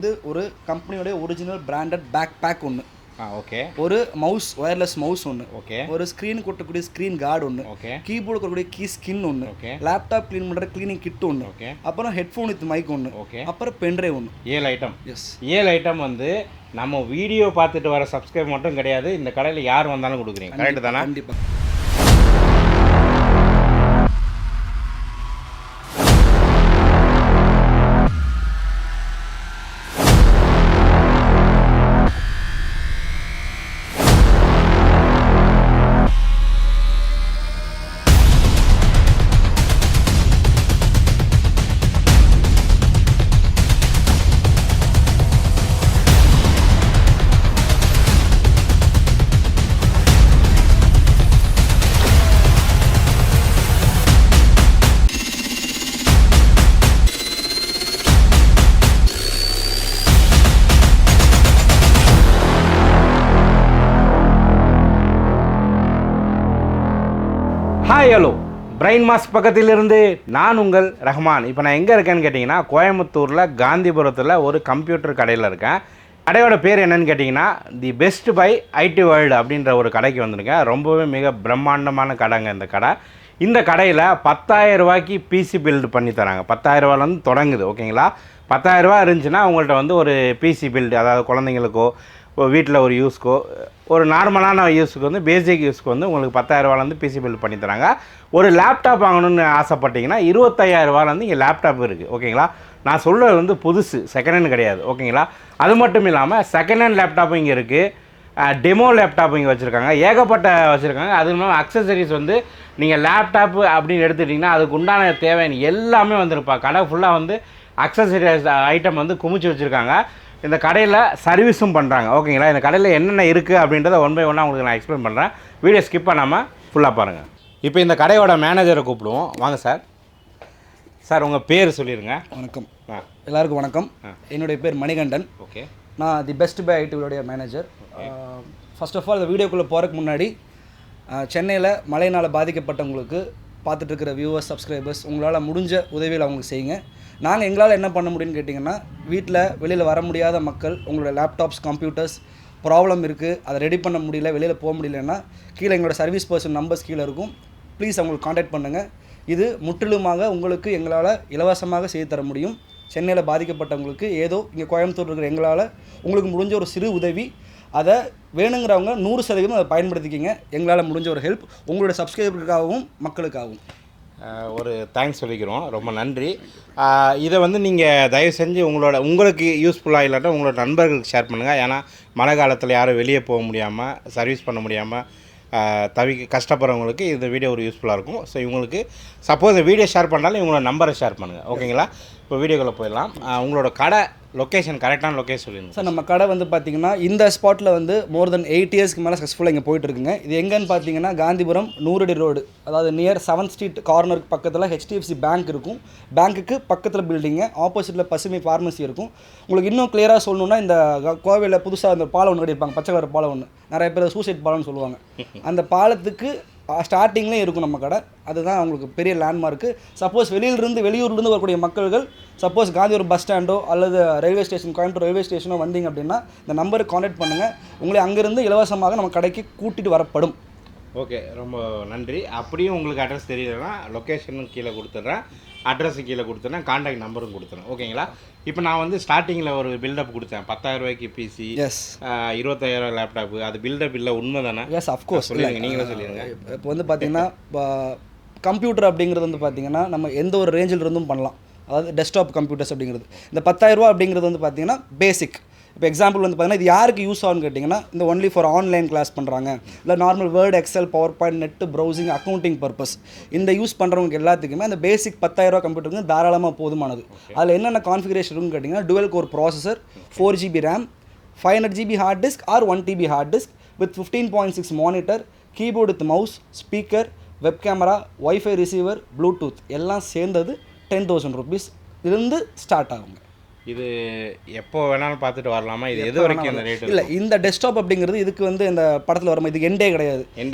இது ஒரு கம்பெனியோட ஒரிஜினல் பிராண்டட் பேக் பேக் ஒன்று. ஓகே. ஒரு மவுஸ் ஒயர்லெஸ் மவுஸ் ஒன்று. ஓகே. ஒரு ஸ்க்ரீன் கொட்டக்கூடிய ஸ்க்ரீன் கார்டு ஒன்று. ஓகே. கீபோர்டு கொட்டக்கூடிய கீ ஸ்கின் ஒன்று. ஓகே. லேப்டாப் க்ளீன் பண்ணுற க்ளீனிங் கிட் ஒன்று. ஓகே. அப்புறம் ஹெட்ஃபோன் வித் மைக் ஒன்று. ஓகே. அப்புறம் பென்ட்ரைவ் ஒன்று. 7 ஐட்டம். எஸ், 7 ஐட்டம் வந்து நம்ம வீடியோ பார்த்துட்டு வர சப்ஸ்கிரைப் மட்டும் கிடையாது, இந்த கடையில் யார் வந்தாலும் கொடுக்குறீங்க. கரெக்டு தானே? கண்டிப்பாக. ஹாய் ஹலோ, பிரைன் மாஸ் பக்கத்திலிருந்து நான் உங்கள் ரஹ்மான். இப்போ நான் எங்கே இருக்கேன்னு கேட்டிங்கன்னா, கோயம்புத்தூரில் காந்திபுரத்தில் ஒரு கம்ப்யூட்டர் கடையில் இருக்கேன். கடையோட பேர் என்னன்னு கேட்டிங்கன்னா, The best Buy IT World அப்படின்ற ஒரு கடைக்கு வந்திருக்கேன். ரொம்பவே மிக பிரம்மாண்டமான கடைங்க இந்த கடை. இந்த கடையில் 10,000 ரூபாய்க்கு பிசி பில்டு பண்ணி தராங்க. 10,000 ரூபாயிலேருந்து தொடங்குது. ஓகேங்களா? 10,000 ரூபா இருந்துச்சுன்னா உங்கள்கிட்ட வந்து ஒரு பிசி பில்டு, அதாவது குழந்தைங்களுக்கோ வீட்டில் ஒரு யூஸ்க்கோ, ஒரு நார்மலான யூஸுக்கு வந்து பேசிக் யூஸ்க்கு வந்து உங்களுக்கு 10,000 ரூபாலேருந்து பிசி பில்டு பண்ணி தராங்க. ஒரு லேப்டாப் வாங்கணும்னு ஆசைப்பட்டீங்கன்னா 25,000 ரூபாலேருந்து இங்கே லேப்டாப் இருக்குது. ஓகேங்களா? நான் சொல்கிறது வந்து புதுசு, செகண்ட் ஹேண்ட் கிடையாது. ஓகேங்களா? அது மட்டும் இல்லாமல் செகண்ட் ஹேண்ட் லேப்டாப்பும் இங்கே இருக்குது, டெமோ லேப்டாப் இங்கே வச்சுருக்காங்க, ஏகப்பட்ட வச்சுருக்காங்க. அது இல்லாமல் அக்சசரிஸ் வந்து நீங்கள் லேப்டாப்பு அப்படின்னு எடுத்துட்டிங்கன்னா அதுக்கு உண்டான தேவையான எல்லாமே வந்துருப்பா. கடை ஃபுல்லாக வந்து அக்சசரிஸ் ஐட்டம் வந்து குமிச்சு வச்சுருக்காங்க. இந்த கடையில் சர்வீஸும் பண்ணுறாங்க. ஓகேங்களா? இந்த கடையில் என்னென்ன இருக்குது அப்படின்றத ஒன் பை ஒன்னாக உங்களுக்கு நான் எக்ஸ்பிளைன் பண்ணுறேன். வீடியோ ஸ்கிப் பண்ணாமல் ஃபுல்லாக பாருங்கள். இப்போ இந்த கடையோட மேனேஜரை கூப்பிடுவோம். வாங்க சார். சார் உங்கள் பேர் சொல்லிடுங்க. வணக்கம். எல்லாருக்கும் வணக்கம். என்னுடைய பேர் மணிகண்டன். ஓகே. நான் தி பெஸ்ட் பை ஐடியோடைய மேனேஜர். ஃபர்ஸ்ட் ஆஃப் ஆல் இந்த வீடியோக்குள்ளே போகிறதுக்கு முன்னாடி, சென்னையில் மழையினால் பாதிக்கப்பட்டவங்களுக்கு பார்த்துட்டு இருக்கிற வியூவர்ஸ், சப்ஸ்கிரைபர்ஸ், உங்களால் முடிஞ்ச உதவியில் அவங்களுக்கு செய்யுங்க. நாங்கள் எங்களால் என்ன பண்ண முடியும்னு கேட்டிங்கன்னா, வீட்டில் வெளியில் வர முடியாத மக்கள், உங்களோட லேப்டாப்ஸ், கம்ப்யூட்டர்ஸ் ப்ராப்ளம் இருக்குது, அதை ரெடி பண்ண முடியல, வெளியில் போக முடியலன்னா கீழே எங்களோட சர்வீஸ் பர்சன் நம்பர்ஸ் கீழே இருக்கும். ப்ளீஸ் அவங்களுக்கு காண்டாக்ட் பண்ணுங்கள். இது முற்றிலுமாக உங்களுக்கு எங்களால் இலவசமாக செய்து தர முடியும். சென்னையில் பாதிக்கப்பட்டவங்களுக்கு ஏதோ இங்கே கோயம்புத்தூர் இருக்கிற எங்களால் உங்களுக்கு முடிஞ்ச ஒரு சிறு உதவி, அதை வேணுங்கிறவங்க 100% அதை பயன்படுத்திக்கிங்க. எங்களால் முடிஞ்ச ஒரு ஹெல்ப் உங்களோட சப்ஸ்கிரைபருக்காகவும் மக்களுக்காகவும் ஒரு தேங்க்ஸ் சொல்லிக்கிறோம். ரொம்ப நன்றி. இதை வந்து நீங்கள் தயவு செஞ்சு உங்களுக்கு யூஸ்ஃபுல்லாக இல்லாட்டா உங்களோட நண்பர்களுக்கு ஷேர் பண்ணுங்கள். ஏன்னா மழை காலத்தில் யாரும் வெளியே போக முடியாமல், சர்வீஸ் பண்ண முடியாமல் கஷ்டப்படுறவங்களுக்கு இந்த வீடியோ ஒரு யூஸ்ஃபுல்லாக இருக்கும். ஸோ இவங்களுக்கு சப்போஸ் வீடியோ ஷேர் பண்ணாலும் இவங்களோட நம்பரை ஷேர் பண்ணுங்கள். ஓகேங்களா? இப்போ வீடியோக்குள்ளே போயிடலாம். உங்களோட கடை லொக்கேஷன், கரெக்டான லொக்கேஷன் சொல்லிடுங்க சார். நம்ம கடை வந்து பார்த்திங்கன்னா இந்த ஸ்பாட்டில் வந்து மோர் தென் 8 இயர்ஸ்க்கு மேலே சக்ஸஸ்ஃபுல்லாக இங்கே போயிட்டுருக்குங்க. இது எங்கன்னு பார்த்தீங்கன்னா, காந்திபுரம் 100 அடி ரோடு, அதாவது நியர் 7th ஸ்ட்ரீட் கார்னருக்கு பக்கத்தில் HDFC பேங்க் இருக்கும். பேங்க்குக்கு பக்கத்தில் பில்டிங்கு, ஆப்போசிட்டில் பசுமை ஃபார்மசி இருக்கும். உங்களுக்கு இன்னும் கிளியராக சொல்லணுன்னா, இந்த கோவையில் புதுசாக அந்த பாலம் ஒன்று கட்டியிருப்பாங்க, பச்சை கலர் பாலம் ஒன்று, நிறைய பேர் சூசைட் பாலம்னு சொல்லுவாங்க. அந்த பாலத்துக்கு ஸ்டார்டிங்லேயே இருக்கும் நம்ம கடை. அதுதான் அவங்களுக்கு பெரிய லேண்ட்மார்க்கு. சப்போஸ் வெளியூர்லேருந்து வரக்கூடிய மக்கள்கள் சப்போஸ் காந்திபுரம் பஸ் ஸ்டாண்டோ அல்லது ரயில்வே ஸ்டேஷன், கோயம்புத்தூர் ரயில்வே ஸ்டேஷனோ வந்தீங்க அப்படின்னா இந்த நம்பருக்கு காண்டாக்ட் பண்ணுங்கள். உங்களை அங்கேருந்து இலவசமாக நம்ம கடைக்கு கூட்டிகிட்டு வரப்படும். ஓகே, ரொம்ப நன்றி. அப்படியும் உங்களுக்கு அட்ரஸ் தெரியலன்னா லொக்கேஷனும் கீழே கொடுத்துட்றேன், அட்ரஸு கீழே கொடுத்துட்றேன், கான்டாக்ட் நம்பரும் கொடுத்துறேன். ஓகேங்களா? இப்போ நான் வந்து ஸ்டார்டிங்கில் ஒரு பில்டப் கொடுத்தேன், 10,000 ரூபாய்க்கு பிசி, 25,000 லேப்டாப்பு. அது பில்டப் இல்லை, உண்மை தானே? Yes, of course. சொல்லுங்கள், நீங்களே சொல்லிடுங்க. இப்போ வந்து பார்த்தீங்கன்னா, கம்ப்யூட்டர் அப்படிங்கிறது வந்து பார்த்திங்கன்னா நம்ம எந்த ஒரு ரேஞ்சில் இருந்தும் பண்ணலாம். அதாவது டெஸ்க்டாப் கம்ப்யூட்டர்ஸ் அப்படிங்கிறது, இந்த 10,000 ரூபா அப்படிங்கிறது வந்து பார்த்திங்கன்னா பேசிக். இப்போ எக்ஸாம்பிள் வந்து பார்த்தீங்கன்னா, இது யாருக்கு யூஸ் ஆகுன்னு கேட்டிங்கன்னா, இந்த ஒன்லி ஃபார் ஆன்லைன் கிளாஸ் பண்ணுறாங்க, இல்லை normal Word, Excel, PowerPoint, net browsing, accounting purpose, இந்த யூஸ் பண்ணுறவங்க எல்லாத்துக்குமே அந்த பேசிக் 10,000 ரூபா கம்ப்யூட்டருக்கு தாராளமாக போதுமானது. அதில் என்னென்ன கான்ஃபிகரேஷன் இருக்குன்னு கேட்டிங்கன்னா, dual core processor, 4GB RAM, 500GB hard disk or 1TB hard disk with 15.6 monitor, keyboard with mouse, speaker, web camera, WiFi receiver, Bluetooth எல்லாம் சேர்ந்தது 10,000 rupees இருந்து ஸ்டார்ட் ஆகுங்க. இது எப்போ வேணாலும் பார்த்துட்டு வரலாமா? இது எது வரைக்கும் அந்த ரேட்? இல்லை, இந்த டெஸ்க்டாப் அப்படிங்கிறது இதுக்கு வந்து இந்த படத்தில் வர இதுக்கு எண்டே கிடையாது.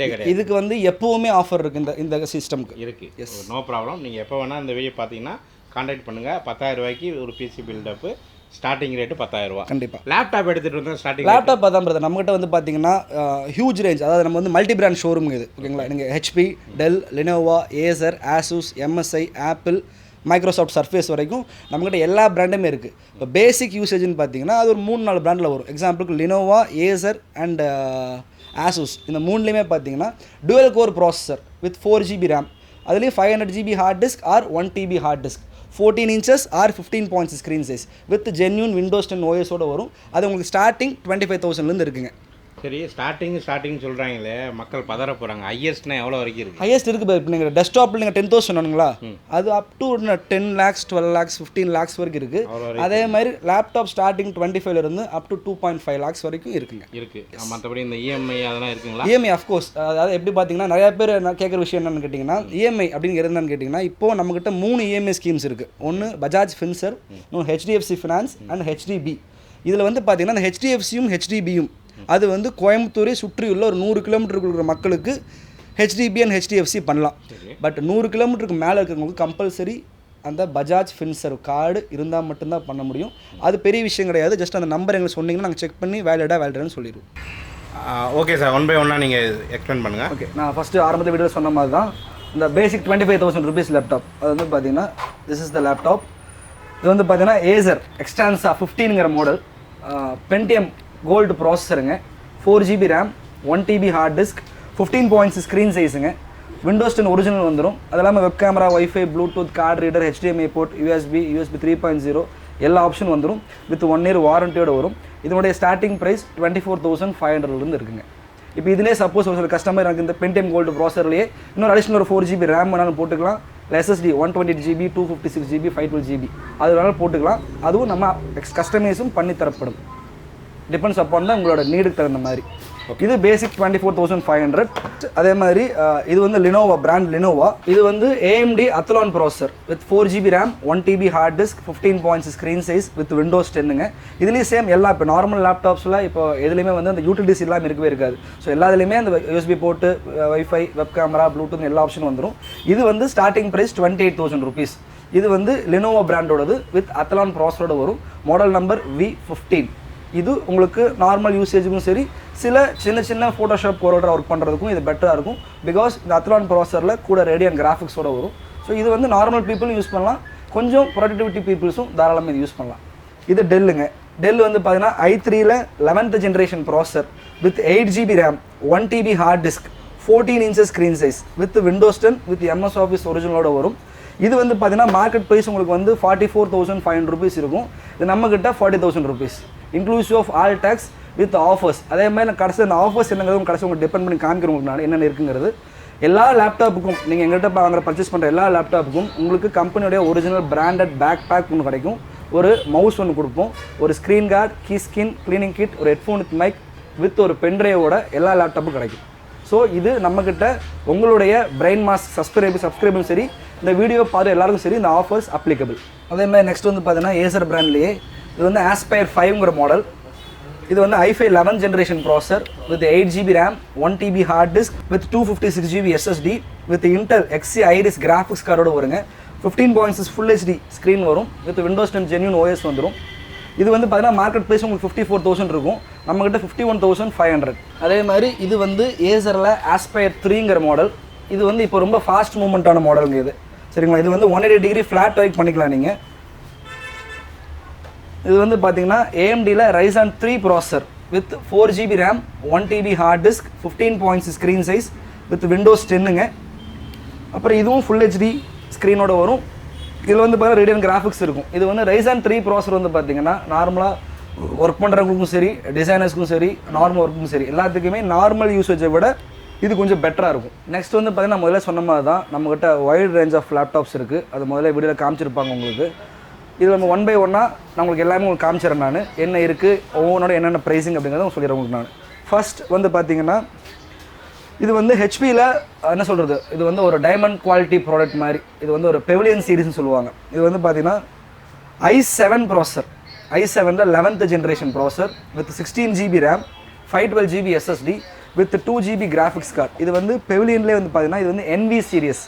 இதுக்கு வந்து எப்போவுமே ஆஃபர் இருக்குது இந்த சிஸ்டம்க்கு இருக்குது. Yes, no problem. நீங்கள் எப்போ வேணால் இந்த வீடியோ பார்த்தீங்கன்னா கான்டாக்ட் பண்ணுங்கள். 10,000 ரூபாய்க்கு ஒரு பிசி பில்டப்பு ஸ்டார்டிங் ரேட்டு 10,000 ரூபா. கண்டிப்பாக. லேப்டாப் எடுத்துகிட்டு வந்தால் ஸ்டார்டிங் லேப்டாப் அதான் பிரதர், நம்மகிட்ட வந்து பார்த்தீங்கன்னா ஹியூஜ் ரேஞ்ச், அதாவது நம்ம வந்து மல்டி பிராண்ட் ஷோரூம் இது, ஓகேங்களா. நீங்கள் HP, Dell, Lenovo, Acer, Asus, MSI, Apple, Microsoft Surface வரைக்கும் நம்மகிட்ட எல்லா பிராண்டுமே இருக்குது. இப்போ பேசிக் யூசேஜ்னு பார்த்தீங்கன்னா அது ஒரு 3-4 பிராண்டில் வரும். எக்ஸாம்பிளுக்கு லினோவா, ஏசர் அண்ட் ஆசூஸ், இந்த மூணுலேயுமே பார்த்தீங்கன்னா dual core processor with 4 GB RAM, அதுலேயும் 500 GB hard disk or 1 TB hard disk, 14 inches or 15 screen size with genuine Windows 10 OS ஓட வரும். அது உங்களுக்கு ஸ்டார்டிங் 25,000லேருந்து இருக்குங்க. சரி, ஸ்டார்டிங் சொல்கிறாங்களே, மக்கள் பதற போகிறாங்க. ஹையஸ்ட்னா எவ்வளோ வரைக்கும் இருக்குது? ஹையஸ்ட் இருக்குது. இப்போ நீங்கள் டெஸ்க்டாப்பில் நீங்கள் 10,000 சொன்னாங்களா, அது up to 10 lakhs 12 lakhs 15 lakhs வரைக்கும் இருக்குது. அதே மாதிரி லேப்டாப் ஸ்டார்டிங் 25லேருந்து அப் டு 2.5 lakhs வரைக்கும் இருக்குங்க. இருக்குது. மற்றபடி இந்த இஎம்ஐ அதெல்லாம் இருக்குங்களா? EMI of course. அதாவது எப்படி பார்த்தீங்கன்னா, நிறையா பேர் நான் கேட்குற விஷயம் என்னென்னு கேட்டிங்கன்னா, இஎம்ஐ அப்படின்னு என்னன்னு கேட்டிங்கன்னா, இப்போது நம்மக்கிட்ட 3 இஎம்ஐ ஸ்கீம்ஸ் இருக்குது. ஒன்று பஜாஜ் ஃபின்சர், இன்னொன்று ஹெச்டிஎஃப்சி ஃபினான்ஸ் அண்ட் ஹெச்டிபி. இதில் வந்து பார்த்தீங்கன்னா அந்த ஹெச்டிஎஃப்சியும் ஹெச்டிபியும் அது வந்து கோயம்புத்தூரை சுற்றியுள்ள ஒரு 100 கிலோமீட்டருக்கு இருக்கிற மக்களுக்கு ஹெச்டிபி அண்ட் ஹெச்டிஎஃப்சி பண்ணலாம். பட் 100 கிலோமீட்டருக்கு மேலே இருக்கிறவங்களுக்கு கம்பல்சரி அந்த பஜாஜ் ஃபின்சர் கார்டு இருந்தால் மட்டும்தான் பண்ண முடியும். அது பெரிய விஷயம் கிடையாது. ஜஸ்ட் அந்த நம்பர் எங்களுக்கு சொன்னீங்கன்னா நாங்கள் செக் பண்ணி வேலிடான்னு சொல்லிடுவோம். ஓகே சார், ஒன் பை ஒன்னாக நீங்கள் எக்ஸ்பிளைன் பண்ணுங்கள். ஓகே, நான் ஃபஸ்ட்டு ஆரம்பத்தில் வீடியோ சொன்ன மாதிரி தான் இந்த பேசிக் 25,000 rupees லேப்டாப். அது வந்து பார்த்தீங்கன்னா திஸ் இஸ் த லேப்டாப். இது வந்து பார்த்தீங்கன்னா ஏசர் எக்ஸ்டான்ஸா 15ங்கிற மாடல், பென்டிஎம் கோல்டு ப்ராசஸருங்க, 4 GB RAM, 1 TB hard disk, 15 screen சைஸுங்க, விண்டோஸ் 10 ஒரிஜினல் வந்துடும். அது இல்லாமல் web camera, wifi, bluetooth, card reader, HDMI port, USB 3.0 எல்லா ஆப்ஷன் வந்துடும். வித் 1 year வாரண்டியோடு வரும். இதனுடைய ஸ்டார்டிங் ப்ரைஸ் 24,500லேருந்து இருக்குங்க. இப்போ இதிலே சப்போஸ் ஒரு சில கஸ்டமர் எனக்கு இந்த பென்டிஎம் கோல்டு ப்ராசர்லேயே இன்னொரு அடிஷனல் ஒரு 4 GB ரேம் வேணாலும் போட்டுக்கலாம். SSD 128 GB, 256 GB, 512 GB அது வேணாலும் போட்டுக்கலாம். அதுவும் நம்ம கஸ்டமைஸும் பண்ணி தரப்படும். டிபெண்ட்ஸ் அப்பான் தான் உங்களோட நீடுக்கு தகுந்த மாதிரி. இது பேசிக் 24,500. அதே மாதிரி இது வந்து லினோவா பிராண்ட் லினோவா. இது வந்து AMD Athlon processor with 4 GB RAM, 1 TB hard disk, 15 screen size with windows 10ங்க. இதுலேயும் சேம் எல்லா இப்போ நார்மல் லேப்டாப்ஸில் இப்போ எதுலேயுமே வந்து அந்த யூட்டிலிட்டிஸ் இல்லாமல் இருக்கவே இருக்காது. ஸோ எல்லா இதுலேயுமே அந்த USB port, WiFi, web camera, Bluetooth எல்லா ஆப்ஷனும் வந்துடும். இது வந்து ஸ்டார்டிங் ப்ரைஸ் 28,000 rupees. இது வந்து லினோவா பிராண்டோடது வித் அத்லான் ப்ராசஸரோட வரும். Model number V15. இது உங்களுக்கு நார்மல் யூசேஜுக்கும் சரி, சில சின்ன ஃபோட்டோஷாப் கோரோட ஒர்க் பண்ணுறதுக்கும் இது பெட்டராக இருக்கும். பிகாஸ் இந்த அத்லான் ப்ராசஸரில் கூட ரேடியன் கிராஃபிக்ஸோடு வரும். ஸோ இது வந்து நார்மல் பீப்புளும் யூஸ் பண்ணலாம், கொஞ்சம் ப்ரொடக்டிவிட்டி பீப்புள்ஸும் தாராளமாக இது யூஸ் பண்ணலாம். இது டெல்லுங்க. டெல் வந்து பார்த்தீங்கன்னா i3ல 11th generation processor with 8 GB RAM, 1 TB hard disk, 14 inches screen size with windows 10 with MS office ஒரிஜினலோட வரும். இது வந்து பார்த்தீங்கன்னா மார்க்கெட் ப்ரைஸ் உங்களுக்கு வந்து 44,500 rupees இருக்கும். இது நம்மக்கிட்ட 40,000 rupees inclusive of all taxes with offers. அதே மாதிரி நான் கடைசி அந்த ஆஃபர்ஸ் என்னங்கிறது கடைசி உங்களுக்கு டிபெண்ட் பண்ணி காமிக்கிறவங்களுக்கு நான் என்னென்ன இருக்குங்கிறது. எல்லா லேப்டாப்புக்கும் நீங்கள் எங்கள்கிட்ட வாங்குற பர்ச்சேஸ் பண்ணுற எல்லா லேப்டாப்புக்கும் உங்களுக்கு கம்பெனியோடைய ஒரிஜினல் பிராண்டட் பேக் பேக் ஒன்று கிடைக்கும். ஒரு மவுஸ் ஒன்று கொடுப்போம், ஒரு screen card, key skin, cleaning kit, ஒரு ஹெட்ஃபோன் வித் மைக் வித் ஒரு பென்ட்ரைவோட எல்லா லேப்டாப்பும் கிடைக்கும். ஸோ இது நம்மக்கிட்ட உங்களுடைய பிரெயின் மாஸ் சப்ஸ்கிரைபும் சரி, இந்த வீடியோ பார்த்து எல்லாருக்கும் சரி இந்த ஆஃபர்ஸ் அப்ளிகபிள். அதே மாதிரி நெக்ஸ்ட் வந்து பார்த்தீங்கன்னா ஏசர் பிராண்ட்லேயே இது வந்து ஆஸ்பயர் 5ங்கிற மாடல். இது வந்து i5 11th generation processor with 8 GB RAM, 1 TB hard disk with 256 GB SSD with Intel Xe Iris graphics கார்டோட வருங்க. 15 ஃபுல் HD ஸ்க்ரீன் வரும் வித் விண்டோஸ் 10 ஜென்யூன் OS வந்துடும். இது வந்து பார்த்தீங்கன்னா மார்க்கெட் ப்ரைஸ் உங்களுக்கு 54,000 இருக்கும், நம்மக்கிட்ட 51,500. அதே மாதிரி இது வந்து ஏசரில் ஆஸ்பயர் 3ங்கிற மாடல். இது வந்து இப்போ ரொம்ப ஃபாஸ்ட் மூவ்மெண்ட்டான மாடலுங்க இது, சரிங்களா. இது வந்து 180 degree ஃப்ளாட் ஒர்க் பண்ணிக்கலாம் நீங்கள். இது வந்து பார்த்தீங்கன்னா AMDல Ryzen 3 processor with 4 GB RAM, 1 TB hard disk, 15 screen size with windows 10ங்க. அப்புறம் இதுவும் ஃபுல் HD ஸ்க்ரீனோட வரும். இதில் வந்து பார்த்தீங்கன்னா ரேடியன் கிராஃபிக்ஸ் இருக்கும். இது வந்து Ryzen 3 ப்ராசஸர் வந்து பார்த்தீங்கன்னா நார்மலாக ஒர்க் பண்ணுறவங்களுக்கும் சரி, டிசைனர்ஸ்க்கும் சரி, நார்மல் ஒர்க்குக்கும் சரி, எல்லாத்துக்குமே நார்மல் யூசேஜை விட இது கொஞ்சம் பெட்டராக இருக்கும். நெக்ஸ்ட் வந்து பார்த்தீங்கன்னா முதல்ல சொன்ன மாதிரி தான் நம்மக்கிட்ட வைட் ரேஞ்ச் ஆஃப் லேப்டாப்ஸ் இருக்குது. அது முதல்ல வீடியோவில் காமிச்சிருப்பாங்க உங்களுக்கு. இது நம்ம 1 by 1 நான் உங்களுக்கு எல்லாமே உங்களுக்கு காமிச்சிடறேன். நான் என்ன இருக்குது, ஒவ்வொன்றோட என்னென்ன ப்ரைஸிங் அப்படிங்கிறத சொல்லிடுறேன் உங்களுக்கு. நான் ஃபர்ஸ்ட் வந்து பார்த்தீங்கன்னா இது வந்து ஹெச்பியில் என்ன சொல்கிறது, இது வந்து ஒரு டைமண்ட் குவாலிட்டி ப்ராடக்ட் மாதிரி. இது வந்து ஒரு பெவிலியன் சீரிஸ்னு சொல்லுவாங்க. இது வந்து பார்த்தீங்கன்னா i7 ப்ராசஸர், i7ல 11th generation processor with 16 GB RAM, 512 GB SSD with 2 GB graphics card. இது வந்து பெவிலியன்லேயே வந்து பார்த்தீங்கன்னா இது வந்து NV சீரியஸ்.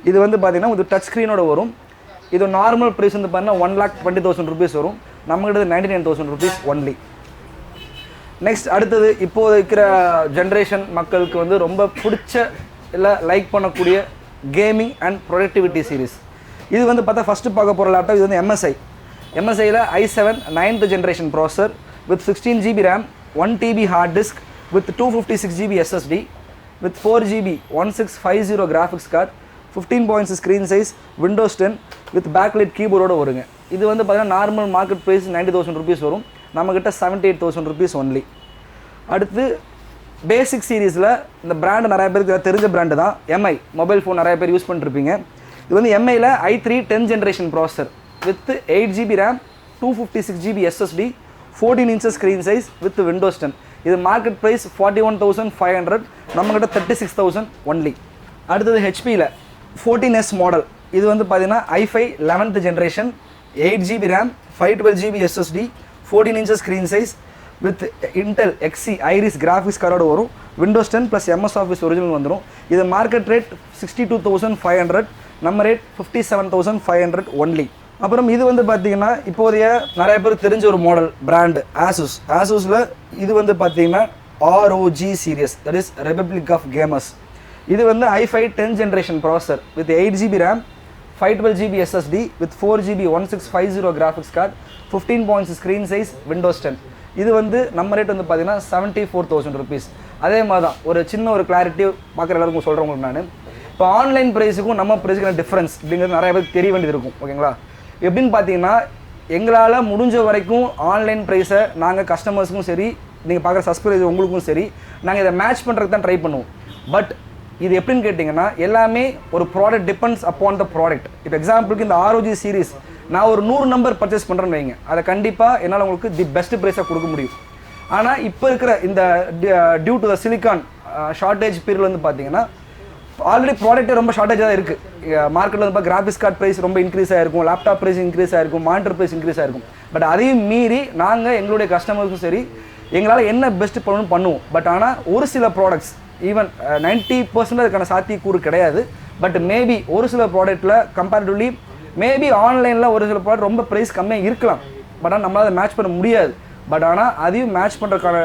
இது வந்து பார்த்தீங்கன்னா இது டச் ஸ்க்ரீனோட வரும். இது நார்மல் ப்ரைஸ் வந்து பார்த்தீங்கன்னா 1,20,000 rupees வரும். நம்மகிட்ட 99,000 rupees ஒன்லி. நெக்ஸ்ட் அடுத்தது இப்போது இருக்கிற ஜென்ரேஷன் மக்களுக்கு வந்து ரொம்ப பிடிச்ச இல்லை லைக் பண்ணக்கூடிய கேமிங் அண்ட் ப்ரொடக்டிவிட்டி சீரிஸ். இது வந்து பார்த்தா ஃபஸ்ட்டு பார்க்க போகிற லேப்டாப் இது வந்து எம்எஸ்ஐயில் i7 9th generation processor with 16 GB RAM 1 TB hard disk with 256 GB SSD with 4 GB 1650 graphics card 15.6 screen size windows 10 with backlight கீபோர்டோடு வருங்க. இது வந்து பார்த்தீங்கன்னா நார்மல் மார்க்கெட் ப்ரைஸ் 90,000 rupees வரும், நம்மக்கிட்ட 78,000 rupees ஒன்லி. அடுத்து பேசிக் சீரீஸில் இந்த பிராண்டு நிறைய பேருக்கு தெரிஞ்ச பிராண்டு தான் எம்ஐ. மொபைல் ஃபோன் நிறைய பேர் யூஸ் பண்ணிருப்பீங்க. இது வந்து எம்ஐயில் i3 10th generation processor with 8 GB RAM 256 GB SSD 14 inches screen size with windows 10. இது மார்க்கெட் ப்ரைஸ் 41,500, நம்மக்கிட்ட 36,000 ஒன்லி. அடுத்தது ஹெச்பியில் 14S மாடல். இது வந்து பார்த்தீங்கன்னா i5 11th generation 8 GB RAM 512 GB SSD 14 inches screen size with Intel XE Iris graphics கார்டோடு வரும். Windows 10 plus MS office original வந்துடும். இது மார்க்கெட் ரேட் 62,500, நம்ம ரேட் 57,500 ஒன்லி. அப்புறம் இது வந்து பார்த்தீங்கன்னா இப்போதைய நிறைய பேர் தெரிஞ்ச ஒரு மாடல் பிராண்டு ஆசூஸில் இது வந்து பார்த்தீங்கன்னா ROG series, that is republic of gamers. இது வந்து i5 10th generation processor with 8 GB RAM 512 GB SSD with 4 GB 1650 graphics card 15.6 screen size windows 10. இது வந்து நம்ம ரேட் வந்து பார்த்தீங்கன்னா 74,000 rupees. அதே மாதிரி தான் ஒரு சின்ன ஒரு கிளாரிட்டி பார்க்குற எல்லாருக்கும் சொல்கிறேன் உங்களுக்கு நான். இப்போ ஆன்லைன் ப்ரைஸுக்கும் நம்ம ப்ரைஸுக்கான டிஃப்ரென்ஸ் அப்படிங்கிறது நிறைய பேருக்கு தெரிய வேண்டியது இருக்கும். ஓகேங்களா? எப்படின்னு பார்த்தீங்கன்னா எங்களால் முடிஞ்ச வரைக்கும் ஆன்லைன் ப்ரைஸை நாங்கள் கஸ்டமர்ஸுக்கும் சரி, நீங்கள் பார்க்குற சப்ஸ்கிரைபர் உங்களுக்கும் சரி, நாங்கள் இதை மேட்ச் பண்ணுறதுக்கு தான் ட்ரை பண்ணுவோம். பட் இது எப்படின்னு கேட்டிங்கன்னா எல்லாமே ஒரு product depends upon the product. இப்போ எக்ஸாம்பிளுக்கு இந்த ROG சீரிஸ் நான் ஒரு 100 நம்பர் பர்ச்சேஸ் பண்ணுறேன்னு வைங்க, அதை கண்டிப்பாக என்னால் உங்களுக்கு தி பெஸ்ட் ப்ரைஸாக கொடுக்க முடியும். ஆனால் இப்போ இருக்கிற இந்த due to the silicon shortage period வந்து பார்த்தீங்கன்னா ஆல்ரெடி ப்ராடக்ட்டே ரொம்ப ஷார்ட்டேஜாக தான் இருக்குது. மார்க்கெட்டில் வந்து கிராஃபிக்ஸ் கார்டு ப்ரைஸ் ரொம்ப இன்க்ரீஸ் ஆகிருக்கும், லேப்டாப் ப்ரைஸ் இன்க்ரீஸ் ஆகிருக்கும், மானிட்டர் ப்ரைஸ் இன்க்ரீஸ் ஆகிருக்கும். பட் அதையும் மீறி நாங்கள் எங்களுடைய கஸ்டமருக்கும் சரி எங்களால் என்ன பெஸ்ட் பண்ணணும்னு பண்ணுவோம். பட் ஆனால் ஒரு சில ப்ராடக்ட்ஸ் ஈவன் 90% அதுக்கான சாத்தியக்கூறு கிடையாது. பட் மேபி ஒரு சில ப்ராடக்ட்டில் கம்பேரிட்டிவ்லி மேபி ஆன்லைனில் ஒரு சில ப்ராடக்ட் ரொம்ப ப்ரைஸ் கம்மியாக இருக்கலாம். பட் ஆனால் நம்மளால் அதை மேட்ச் பண்ண முடியாது. பட் ஆனால் அதையும் மேட்ச் பண்ணுறதுக்கான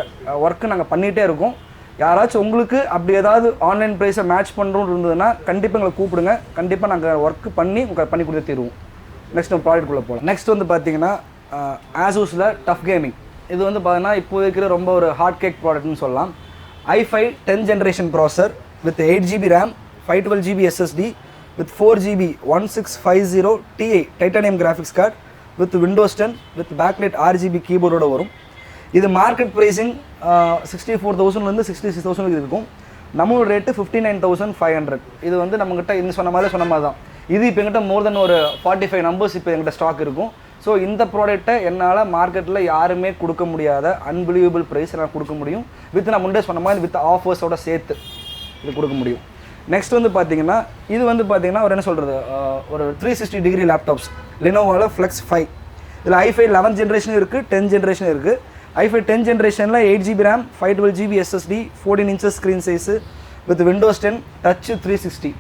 ஒர்க்கு நாங்கள் பண்ணிகிட்டே இருக்கோம். யாராச்சும் உங்களுக்கு அப்படி ஏதாவது ஆன்லைன் ப்ரைஸை மேட்ச் பண்ணுறோன்னு இருந்ததுன்னா கண்டிப்பாக எங்களை கூப்பிடுங்க, கண்டிப்பாக நாங்கள் ஒர்க்கு பண்ணி உங்களுக்கு பண்ணி கொடுத்து தருவோம். நெக்ஸ்ட் நம்ம ப்ராடக்ட்குள்ளே போகலாம். நெக்ஸ்ட் வந்து பார்த்தீங்கன்னா ஆசூஸில் டஃப் கேமிங். இது வந்து பார்த்தீங்கன்னா இப்போ இருக்கிற ரொம்ப ஒரு ஹாட் கேக் ப்ராடக்ட்னு சொல்லலாம். i5 10th generation processor with 8 GB RAM 512 GB SSD with 4 GB 1650 Ti titanium graphics card with windows 10 with backlight RGB கீபோர்டோடு வரும். இது மார்க்கெட் ப்ரைஸிங் 64,000 66,000 இருக்கும். நம்மளோட ரேட்டு 59,500. இது வந்து நம்மகிட்ட இன்னும் சொன்ன மாதிரி தான். இது இப்போ எங்கிட்ட மோர் தென் ஒரு 45 நம்பர்ஸ் இப்போ எங்கிட்ட ஸ்டாக் இருக்கும். ஸோ இந்த ப்ராடக்ட்டை என்னால் மார்க்கெட்டில் யாருமே கொடுக்க முடியாத அன்பிலீவபிள் ப்ரைஸ் நான் கொடுக்க முடியும். வித் நான் முன்னே சொன்ன மாதிரி வித் ஆஃபர்ஸோட சேர்த்து இது கொடுக்க முடியும். நெக்ஸ்ட் வந்து பார்த்தீங்கன்னா இது வந்து பார்த்தீங்கன்னா ஒரு என்ன சொல்கிறது ஒரு 360 டிகிரி லேப்டாப்ஸ் லினோவோவில் ஃப்ளெக்ஸ் 5. இதில் i5 11th generation இருக்குது, 10th generation இருக்குது. i5 10th generationல 8 GB RAM 512 GB SSD 14 inches screen size with windows 10 touch 360.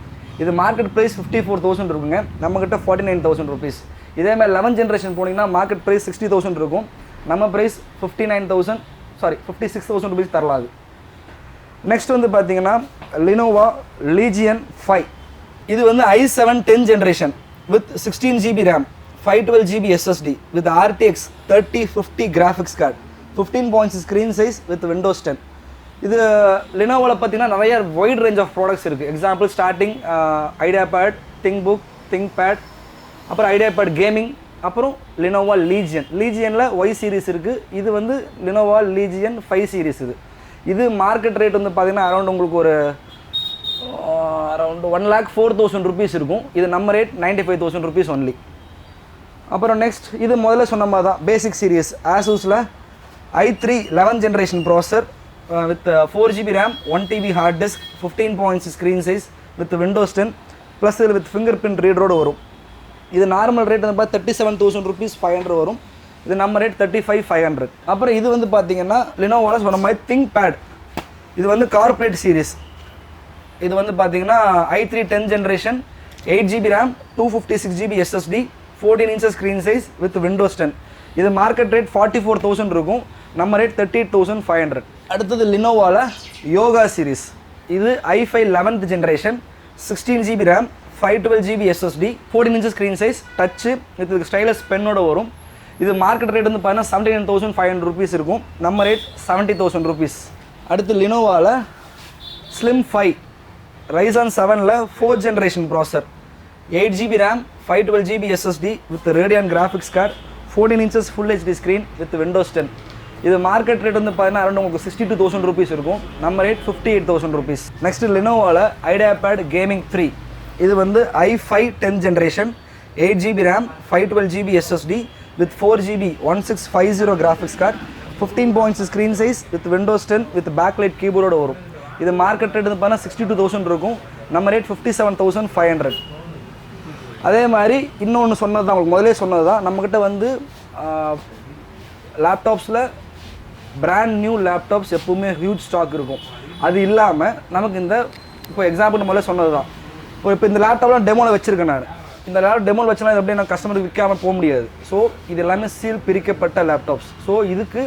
இது மார்க்கெட் ப்ரைஸ் 54,000 இருக்குங்க, நம்மக்கிட்ட 49,000 rupees. இதே மாதிரி 11th generation போனீங்கன்னா மார்க்கெட் ப்ரைஸ் 60,000 இருக்கும், நம்ம ப்ரைஸ் 56,000 rupees தரலாம். நெக்ஸ்ட் வந்து பார்த்தீங்கன்னா லினோவா லீஜியன் 5. இது வந்து i7 10th generation with 16 GB RAM 512 GB SSD with RTX 3050 graphics card 15.6 screen size with Windows 10. இது லினோவோவில் பார்த்தீங்கன்னா நிறைய வைட் ரேஞ்ச் ஆஃப் ப்ராடக்ட்ஸ் இருக்குது. எக்ஸாம்பிள் ஸ்டார்டிங் ஐடியாபேட், திங்க்புக், திங்க்பேட், அப்புறம் ஐடியாபேட் கேமிங், அப்புறம் லினோவா லீஜியனில் Y சீரிஸ் இருக்குது. இது வந்து லினோவா லீஜியன் 5 சீரிஸ். இது மார்க்கெட் ரேட் வந்து பார்த்தீங்கன்னா அரௌண்ட் உங்களுக்கு ஒரு அரௌண்ட் 1,04,000 rupees இருக்கும். இது நம்ம ரேட் 95,000 rupees ஒன்லி. அப்புறம் நெக்ஸ்ட் இது முதல்ல சொன்ன மாதிரி தான் பேசிக் series ஆசூஸில் i3 11th generation processor with 4 GB RAM 1 TB hard disk 15.6 screen size with windows 10 plus இதில் வித் ஃபிங்கர் பிரிண்ட் ரீடரோடு வரும். இது நார்மல் ரேட் வந்து பார்த்தா 37,000 rupees 500 வரும். இது நம்ம ரேட் 35,500. அப்புறம் இது வந்து பார்த்தீங்கன்னா லினோவோவில் சொன்ன மாதிரி திங்க்பேட். இது வந்து கார்பரேட் சீரிஸ். இது வந்து பார்த்தீங்கன்னா i3 10th generation 8 GB RAM 256 GB SSD 14 inches screen size with windows 10. இது மார்க்கெட் ரேட் 44,000 இருக்கும், நம்ம ரேட் 38,500. அடுத்தது லினோவாவில் யோகா சீரிஸ். இது i5 11th generation, 16 GB RAM, 512 GB SSD, 14 inch screen size, touch with stylus பென்னோட வரும். இது மார்க்கெட் ரேட் வந்து பார்த்தீங்கன்னா 79,500 rupees இருக்கும், நம்ம ரேட் 70,000 rupees. அடுத்து லினோவாவில் ஸ்லிம் 5 Ryzen 7ல் 4th generation processor, 8 GB RAM, 512 GB SSD with Radeon graphics card, 14 inches full HD screen with Windows 10. இது மார்க்கெட் ரேட் வந்து பார்த்தீங்கன்னா அரௌண்ட் உங்களுக்கு 62,000 rupees இருக்கும், நம்ம ரேட் 58,000 rupees. நெக்ஸ்ட் லினோவாவில் ஐடியாபேட் கேமிங் 3. இது வந்து i5 10th generation, 8 GB RAM, 512 GB SSD with 4 GB 1650 graphics card, 15.6 screen size with Windows 10 with backlight keyboard வரும். இது மார்க்கெட் ரேட் வந்து பார்த்தீங்கன்னா 62,000 இருக்கும், நம்ம ரேட் 57,500. அதே மாதிரி இன்னொன்று சொன்னது தான், உங்களுக்கு முதலே சொன்னது தான், நம்மக்கிட்ட வந்து லேப்டாப்ஸில் பிராண்ட் நியூ லேப்டாப்ஸ் எப்போவுமே ஹியூஜ் ஸ்டாக் இருக்கும். அது இல்லாமல் நமக்கு இந்த இப்போ எக்ஸாம்பிள் முதல்ல சொன்னது தான், இப்போ இந்த லேப்டாப்லாம் டெமோவில் வச்சுருக்கேன் நான். இந்த லேப்டாப் டெமோவில் வச்சுனா இது அப்படியே நான் கஸ்டமருக்கு விற்காமல் போக முடியாது. ஸோ இது எல்லாமே சீல் பிரிக்கப்பட்ட லேப்டாப்ஸ். ஸோ இதுக்கு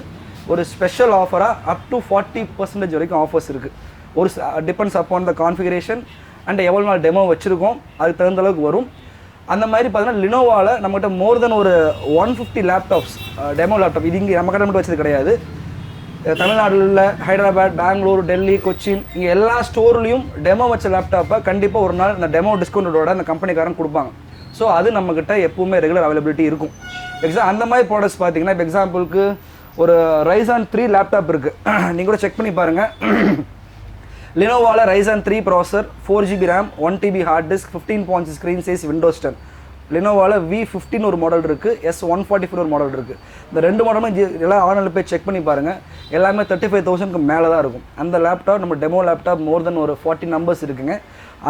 ஒரு ஸ்பெஷல் ஆஃபராக அப் டு 40% வரைக்கும் ஆஃபர்ஸ் இருக்குது. ஒரு depends upon the configuration and எவ்வளோ நாள் டெமோ வச்சுருக்கோம் அதுக்கு தகுந்த அளவுக்கு வரும். அந்த மாதிரி பார்த்தீங்கன்னா லினோவாவில் நம்மகிட்ட மோர் தென் ஒரு 150 லேப்டாப்ஸ் டெமோ லேப்டாப். இது இங்கே நம்ம கிட்ட மட்டும் வச்சது கிடையாது, தமிழ்நாட்டில் ஹைதராபாத், பெங்களூர், டெல்லி, கொச்சின் இங்கே எல்லா ஸ்டோர்லேயும் டெமோ வச்ச லேப்டாப்பை கண்டிப்பாக ஒரு நாள் இந்த டெமோ டிஸ்கவுண்டோட அந்த கம்பெனிக்காரன் கொடுப்பாங்க. ஸோ அது நம்மக்கிட்ட எப்பவுமே ரெகுலர் அவைலபிலிட்டி இருக்கும். அந்த மாதிரி ப்ராடக்ட்ஸ் பார்த்தீங்கன்னா இப்போ எக்ஸாம்பிளுக்கு ஒரு Ryzen 3 லேப்டாப் இருக்குது, நீங்கள் கூட செக் பண்ணி பாருங்கள். லினோவாவில் Ryzen 3 ப்ராசர், 4 GB RAM, 1 TB hard disk, 15.6 screen size, Windows 10. லினோவாவில் V15 ஒரு மாடல் இருக்குது, S144 ஒரு மாடல் இருக்குது. இந்த ரெண்டு மாடலுமே எல்லாம் ஆன்லைனில் போய் செக் பண்ணி பாருங்கள், எல்லாமே 35,000க்கு மேலே தான் இருக்கும். அந்த லேப்டாப் நம்ம டெமோ லேப்டாப் மோர் தென் ஒரு 40 நம்பர்ஸ் இருக்குங்க.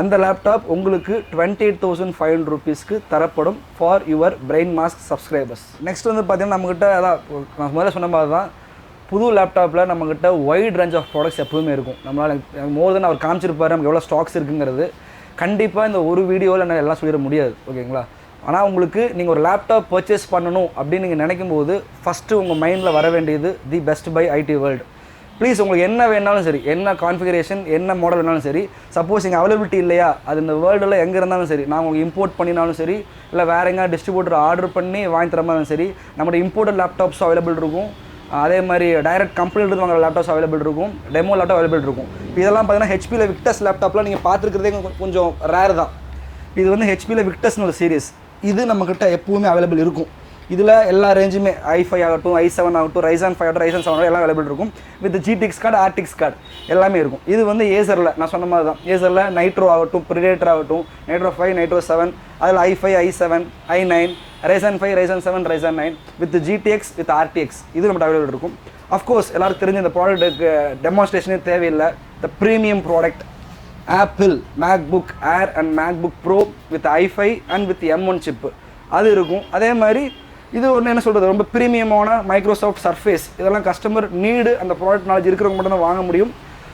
அந்த லேப்டாப் உங்களுக்கு 28,500 rupeesக்கு தரப்படும் for your brain mask subscribers. Next வந்து பார்த்தீங்கன்னா நம்மக்கிட்ட அதான் நான் முதல்ல சொன்ன மாதிரி தான், புது லேப்டாப்பில் நம்மக்கிட்ட வைட் ரேஞ்ச் ஆஃப் ப்ராடக்ட்ஸ் எப்பவுமே இருக்கும். நம்மளால் மோர் தென் அவர் காமிச்சிருப்பாரு நமக்கு எவ்வளோ ஸ்டாக்ஸ் இருக்குங்கிறது. கண்டிப்பாக இந்த ஒரு வீடியோவில் நான் எல்லாம் சொல்லிட முடியாது, ஓகேங்களா? ஆனால் உங்களுக்கு நீங்கள் ஒரு லேப்டாப் பர்ச்சேஸ் பண்ணணும் அப்படின்னு நீங்கள் நினைக்கும் போது ஃபஸ்ட்டு உங்கள் மைண்டில் வர வேண்டியது The best Buy IT World. Please உங்களுக்கு என்ன வேணாலும் சரி, என்ன கான்ஃபிகரேஷன் என்ன மாடல் வேணாலும் சரி, சப்போஸ் இங்கே அவைலபிலிட்டி இல்லையா அது இந்த வேர்ல்டில் எங்கே இருந்தாலும் சரி, நான் உங்களுக்கு இம்போர்ட் பண்ணினாலும் சரி, இல்லை வேறு எங்கே டிஸ்ட்ரிபியூட்டர் ஆர்டர் பண்ணி வாங்கி தர மாதிரியும் சரி, நம்மளோட இம்போர்ட்டட் லேப்டாப்ஸும் அவைலபிள் இருக்கும். அதே மாதிரி டைரக்ட் கம்பெனிலேருந்து வாங்குற லேப்டாப்ஸ் அவைலபிள் இருக்கும், டெமோ லேப்டாப் அவைலபிள் இருக்கும். இதெல்லாம் பார்த்தீங்கன்னா ஹெச்பியில் விக்டஸ் லேப்டாப்லாம் நீங்கள் பார்த்துருக்கிறதே கொஞ்சம் ரேர் தான். இது வந்து ஹெச்பியில் விக்டஸ்னு ஒரு சீரிஸ், இது நம்மக்கிட்ட எப்பவுமே அவைலபிள் இருக்கும். இதில் எல்லா ரேஞ்சுமே i5 ஆகட்டும், i7 ஆகட்டும், Ryzen 5 ஆகட்டும், Ryzen 7 எல்லாம் அவைலபிள் இருக்கும். With GTX card, RTX card எல்லாமே இருக்கும். இது வந்து ஏசரில் நான் சொன்ன மாதிரி தான், ஏசரில் நைட்ரோ ஆகட்டும், Predator ஆகட்டும், நைட்ரோ 5, நைட்ரோ 7, அதில் i5, i7, i9, Ryzen 5, Ryzen 7, Ryzen 9 with GTX with RTX இது நம்மகிட்ட அவைலபிள் இருக்கும். அஃப்கோர்ஸ் எல்லாருக்கும் தெரிஞ்ச இந்த ப்ராடக்ட்டுக்கு டெமான்ஸ்ட்ரேஷனே தேவையில்லை. The premium product Apple MacBook Air and MacBook Pro with i5 and with M1 chip அது இருக்கும். அதே மாதிரி இது ஒன்று என்ன சொல்கிறது, ரொம்ப ப்ரீமியமான மைக்ரோசாஃப்ட் சர்ஃபேஸ். இதெல்லாம் கஸ்டமர் நீடு, அந்த ப்ராடக்ட் நாலேஜ் இருக்கிறவங்க மட்டும் தான் வாங்க முடியும்.